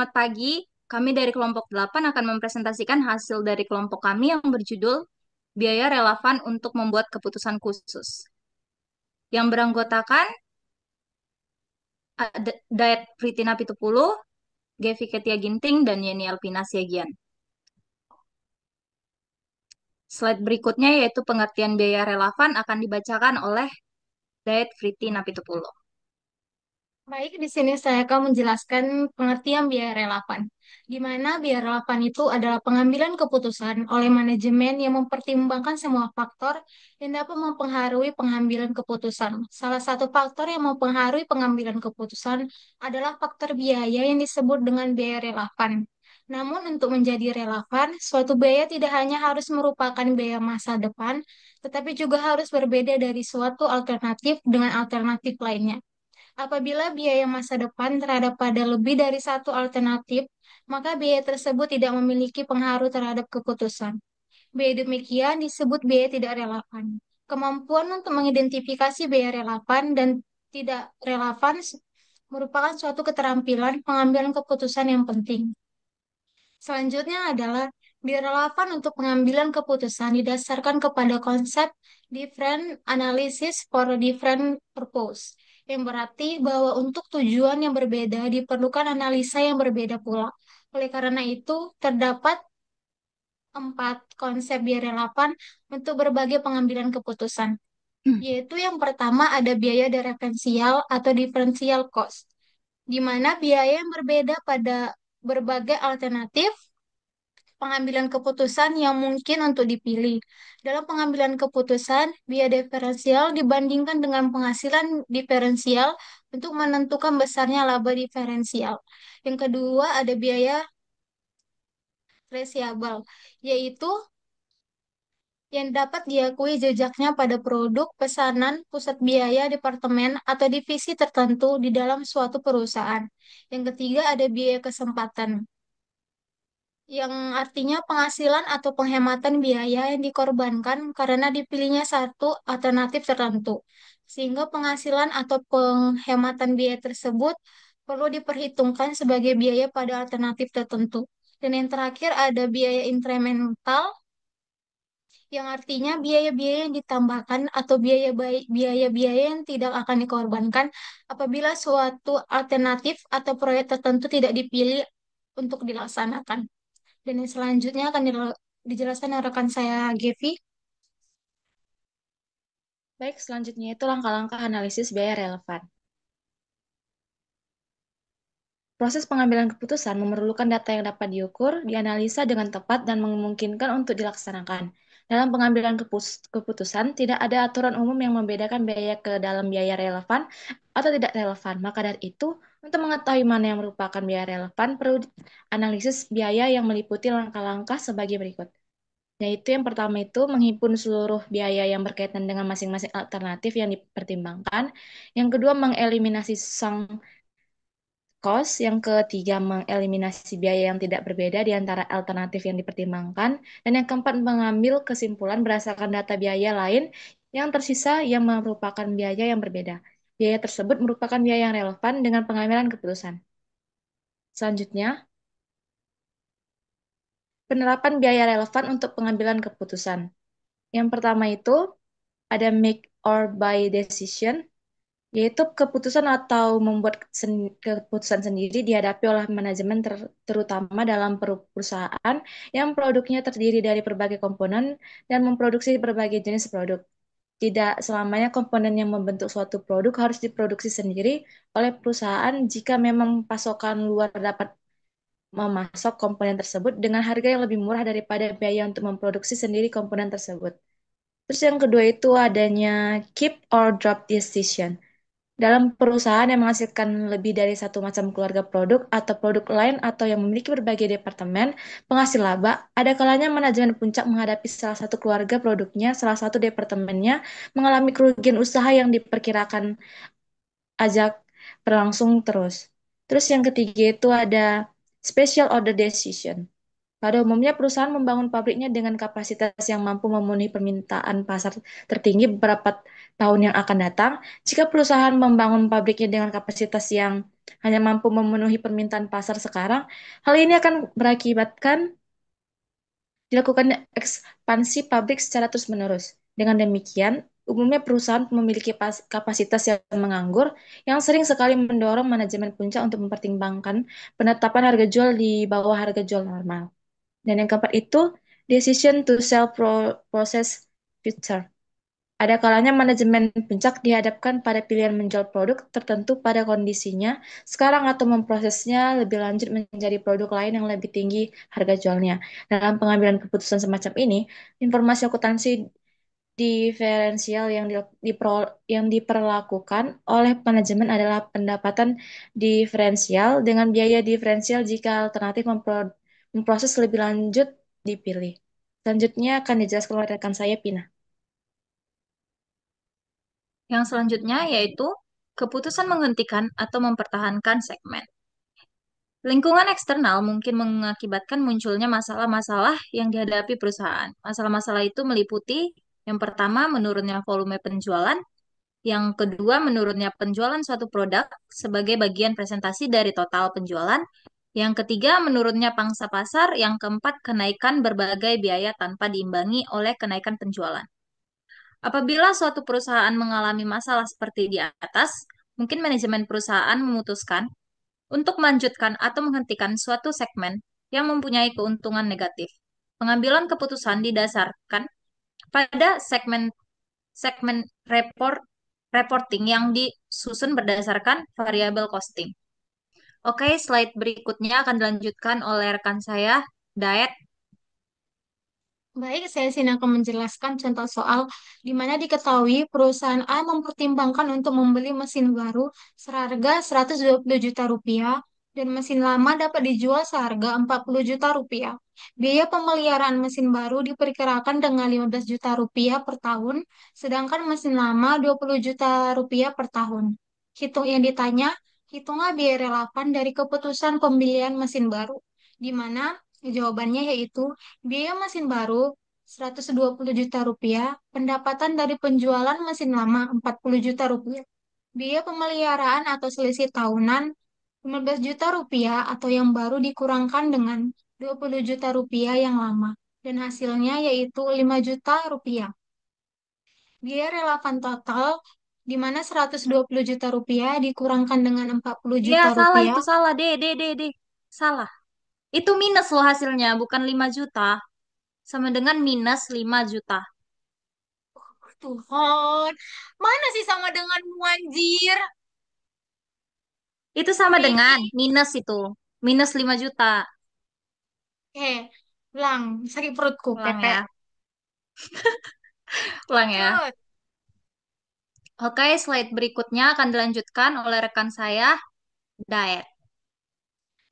Selamat pagi. Kami dari kelompok 8 akan mempresentasikan hasil dari kelompok kami yang berjudul Biaya Relevan untuk Membuat Keputusan Khusus. Yang beranggotakan ada Dayat Pritina Pitupulu, Gevi Ketia Ginting, dan Yeni Alpina Siagian. Slide berikutnya yaitu pengertian biaya relevan akan dibacakan oleh Dayat Pritina Pitupulu. Baik, di sini saya akan menjelaskan pengertian biaya relevan, di mana biaya relevan itu adalah pengambilan keputusan oleh manajemen yang mempertimbangkan semua faktor yang dapat mempengaruhi pengambilan keputusan. Salah satu faktor yang mempengaruhi pengambilan keputusan adalah faktor biaya yang disebut dengan biaya relevan. Namun, untuk menjadi relevan, suatu biaya tidak hanya harus merupakan biaya masa depan, tetapi juga harus berbeda dari suatu alternatif dengan alternatif lainnya. Apabila biaya masa depan terhadap pada lebih dari satu alternatif, maka biaya tersebut tidak memiliki pengaruh terhadap keputusan. Biaya demikian disebut biaya tidak relevan. Kemampuan untuk mengidentifikasi biaya relevan dan tidak relevan merupakan suatu keterampilan pengambilan keputusan yang penting. Selanjutnya adalah biaya relevan untuk pengambilan keputusan didasarkan kepada konsep different analysis for different purpose, yang berarti bahwa untuk tujuan yang berbeda diperlukan analisa yang berbeda pula. Oleh karena itu, terdapat 4 konsep biaya relevan untuk berbagai pengambilan keputusan, yaitu yang pertama ada biaya diferensial atau differential cost, di mana biaya yang berbeda pada berbagai alternatif pengambilan keputusan yang mungkin untuk dipilih. Dalam pengambilan keputusan, biaya diferensial dibandingkan dengan penghasilan diferensial untuk menentukan besarnya laba diferensial. Yang kedua, ada biaya traceable, yaitu yang dapat diakui jejaknya pada produk, pesanan, pusat biaya, departemen, atau divisi tertentu di dalam suatu perusahaan. Yang ketiga, ada biaya kesempatan, yang artinya penghasilan atau penghematan biaya yang dikorbankan karena dipilihnya satu alternatif tertentu, sehingga penghasilan atau penghematan biaya tersebut perlu diperhitungkan sebagai biaya pada alternatif tertentu. Dan yang terakhir ada biaya incremental, yang artinya biaya-biaya yang ditambahkan atau biaya-biaya yang tidak akan dikorbankan apabila suatu alternatif atau proyek tertentu tidak dipilih untuk dilaksanakan. Dan yang selanjutnya akan dijelaskan oleh rekan saya, Gevi. Baik, selanjutnya itu langkah-langkah analisis biaya relevan. Proses pengambilan keputusan memerlukan data yang dapat diukur, dianalisa dengan tepat, dan memungkinkan untuk dilaksanakan. Dalam pengambilan keputusan, tidak ada aturan umum yang membedakan biaya ke dalam biaya relevan atau tidak relevan. Maka dari itu, untuk mengetahui mana yang merupakan biaya relevan, perlu analisis biaya yang meliputi langkah-langkah sebagai berikut. Yaitu yang pertama itu menghimpun seluruh biaya yang berkaitan dengan masing-masing alternatif yang dipertimbangkan. Yang kedua, mengeliminasi sunk cost. Yang ketiga, mengeliminasi biaya yang tidak berbeda di antara alternatif yang dipertimbangkan. Dan yang keempat, mengambil kesimpulan berdasarkan data biaya lain yang tersisa yang merupakan biaya yang berbeda. Biaya tersebut merupakan biaya yang relevan dengan pengambilan keputusan. Selanjutnya, penerapan biaya relevan untuk pengambilan keputusan. Yang pertama itu ada make or buy decision, yaitu keputusan atau membuat keputusan sendiri dihadapi oleh manajemen terutama dalam perusahaan yang produknya terdiri dari berbagai komponen dan memproduksi berbagai jenis produk. Tidak selamanya komponen yang membentuk suatu produk harus diproduksi sendiri oleh perusahaan jika memang pasokan luar dapat memasok komponen tersebut dengan harga yang lebih murah daripada biaya untuk memproduksi sendiri komponen tersebut. Terus yang kedua itu adanya keep or drop decision. Dalam perusahaan yang menghasilkan lebih dari satu macam keluarga produk atau produk lain atau yang memiliki berbagai departemen penghasil laba, ada kalanya manajemen puncak menghadapi salah satu keluarga produknya, salah satu departemennya mengalami kerugian usaha yang diperkirakan ajak berlangsung terus. Terus yang ketiga itu ada special order decision. Pada umumnya, perusahaan membangun pabriknya dengan kapasitas yang mampu memenuhi permintaan pasar tertinggi beberapa tahun yang akan datang. Jika perusahaan membangun pabriknya dengan kapasitas yang hanya mampu memenuhi permintaan pasar sekarang, hal ini akan berakibatkan dilakukannya ekspansi pabrik secara terus-menerus. Dengan demikian, umumnya perusahaan memiliki kapasitas yang menganggur yang sering sekali mendorong manajemen puncak untuk mempertimbangkan penetapan harga jual di bawah harga jual normal. Dan yang keempat itu, decision to sell process future. Ada kalanya manajemen puncak dihadapkan pada pilihan menjual produk tertentu pada kondisinya sekarang atau memprosesnya lebih lanjut menjadi produk lain yang lebih tinggi harga jualnya. Dalam pengambilan keputusan semacam ini, informasi akuntansi diferensial yang diperlakukan oleh manajemen adalah pendapatan diferensial dengan biaya diferensial jika alternatif memproses lebih lanjut dipilih. Selanjutnya akan dijelaskan oleh rekan saya, Pina. Yang selanjutnya yaitu keputusan menghentikan atau mempertahankan segmen. Lingkungan eksternal mungkin mengakibatkan munculnya masalah-masalah yang dihadapi perusahaan. Masalah-masalah itu meliputi yang pertama menurunnya volume penjualan, yang kedua menurunnya penjualan suatu produk sebagai bagian presentasi dari total penjualan, yang ketiga menurunnya pangsa pasar, yang keempat kenaikan berbagai biaya tanpa diimbangi oleh kenaikan penjualan. Apabila suatu perusahaan mengalami masalah seperti di atas, mungkin manajemen perusahaan memutuskan untuk melanjutkan atau menghentikan suatu segmen yang mempunyai keuntungan negatif. Pengambilan keputusan didasarkan pada segmen segmen reporting yang disusun berdasarkan variabel costing. Oke, slide berikutnya akan dilanjutkan oleh rekan saya, Daet. Baik, saya sini akan menjelaskan contoh soal di mana diketahui perusahaan A mempertimbangkan untuk membeli mesin baru seharga 120 juta rupiah dan mesin lama dapat dijual seharga 40 juta rupiah. Biaya pemeliharaan mesin baru diperkirakan dengan 15 juta rupiah per tahun, sedangkan mesin lama 20 juta rupiah per tahun. Hitung yang ditanya, hitunglah biaya relevan dari keputusan pembelian mesin baru, di mana jawabannya yaitu biaya mesin baru 120 juta rupiah, pendapatan dari penjualan mesin lama 40 juta rupiah, biaya pemeliharaan atau selisih tahunan 15 juta rupiah atau yang baru dikurangkan dengan 20 juta rupiah yang lama, dan hasilnya yaitu 5 juta rupiah. Biaya relevan total di mana 120 juta rupiah dikurangkan dengan 40 Iya, juta salah rupiah. itu salah. D. Salah. Itu minus loh hasilnya, bukan 5 juta. Sama dengan minus 5 juta. Tuhan, mana sih sama denganmu anjir? Itu sama dengan Vicky, minus itu. Minus 5 juta. ulang, sakit perutku, Ulang Pepe. ya. Ulang ya. Cut. Oke, slide berikutnya akan dilanjutkan oleh rekan saya, Daet.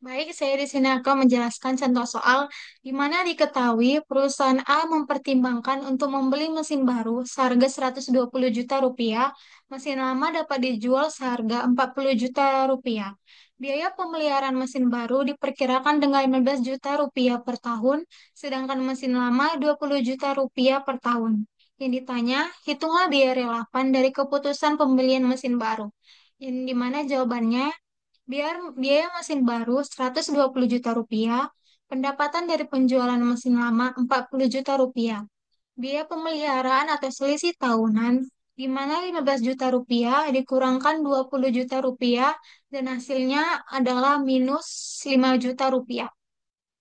Baik, saya di sini akan menjelaskan contoh soal di mana diketahui perusahaan A mempertimbangkan untuk membeli mesin baru seharga 120 juta rupiah, mesin lama dapat dijual seharga 40 juta rupiah. Biaya pemeliharaan mesin baru diperkirakan dengan 15 juta rupiah per tahun, sedangkan mesin lama 20 juta rupiah per tahun. Yang ditanya, hitunglah biaya relevan dari keputusan pembelian mesin baru. Yang dimana jawabannya biaya mesin baru 120 juta rupiah, pendapatan dari penjualan mesin lama 40 juta rupiah, biaya pemeliharaan atau selisih tahunan di mana 15 juta rupiah dikurangkan 20 juta rupiah dan hasilnya adalah minus 5 juta rupiah.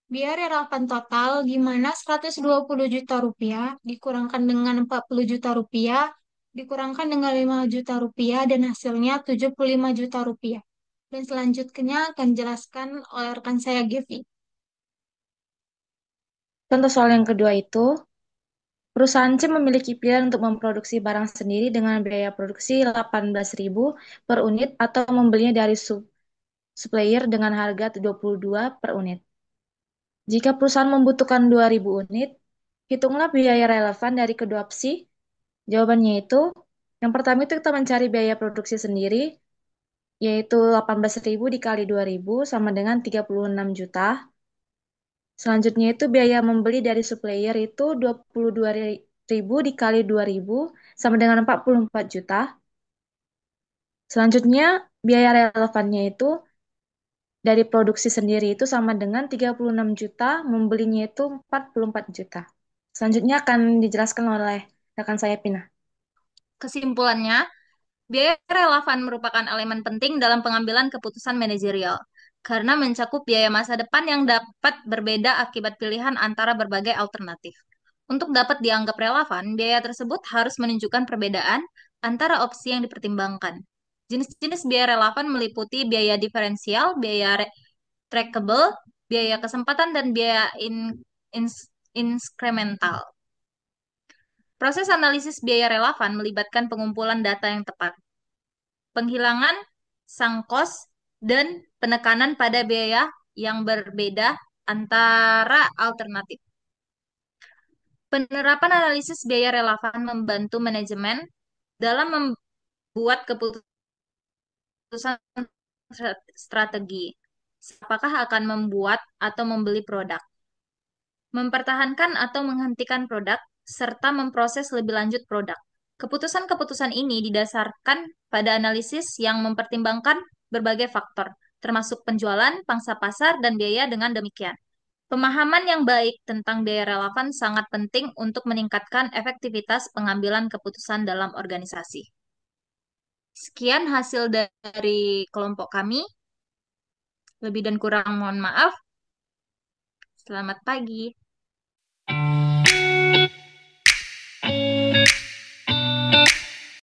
Biaya relevan total di mana 120 juta rupiah dikurangkan dengan 40 juta rupiah dikurangkan dengan 5 juta rupiah dan hasilnya 75 juta rupiah. Dan selanjutnya akan dijelaskan oleh rekan saya Gevi. Contoh soal yang kedua itu, perusahaan C memiliki pilihan untuk memproduksi barang sendiri dengan biaya produksi 18.000 per unit atau membelinya dari supplier dengan harga 22 per unit. Jika perusahaan membutuhkan 2.000 unit, hitunglah biaya relevan dari kedua opsi. Jawabannya itu, yang pertama itu kita mencari biaya produksi sendiri, yaitu 18.000 dikali 2.000 sama dengan 36 juta. Selanjutnya itu biaya membeli dari supplier itu 22.000 dikali 2.000 sama dengan 44 juta. Selanjutnya biaya relevannya itu dari produksi sendiri itu sama dengan 36 juta, membelinya itu 44 juta. Selanjutnya akan dijelaskan oleh rekan saya, Pina. Kesimpulannya, biaya relevan merupakan elemen penting dalam pengambilan keputusan manajerial karena mencakup biaya masa depan yang dapat berbeda akibat pilihan antara berbagai alternatif. Untuk dapat dianggap relevan, biaya tersebut harus menunjukkan perbedaan antara opsi yang dipertimbangkan. Jenis-jenis biaya relevan meliputi biaya diferensial, trackable, biaya kesempatan, dan biaya incremental. Proses analisis biaya relevan melibatkan pengumpulan data yang tepat, penghilangan sang kos, dan penekanan pada biaya yang berbeda antara alternatif. Penerapan analisis biaya relevan membantu manajemen dalam membuat keputusan strategi. Apakah akan membuat atau membeli produk, mempertahankan atau menghentikan produk, serta memproses lebih lanjut produk. Keputusan-keputusan ini didasarkan pada analisis yang mempertimbangkan berbagai faktor, termasuk penjualan, pangsa pasar, dan biaya. Dengan demikian, pemahaman yang baik tentang biaya relevan sangat penting untuk meningkatkan efektivitas pengambilan keputusan dalam organisasi. Sekian hasil dari kelompok kami. Lebih dan kurang mohon maaf. Selamat pagi.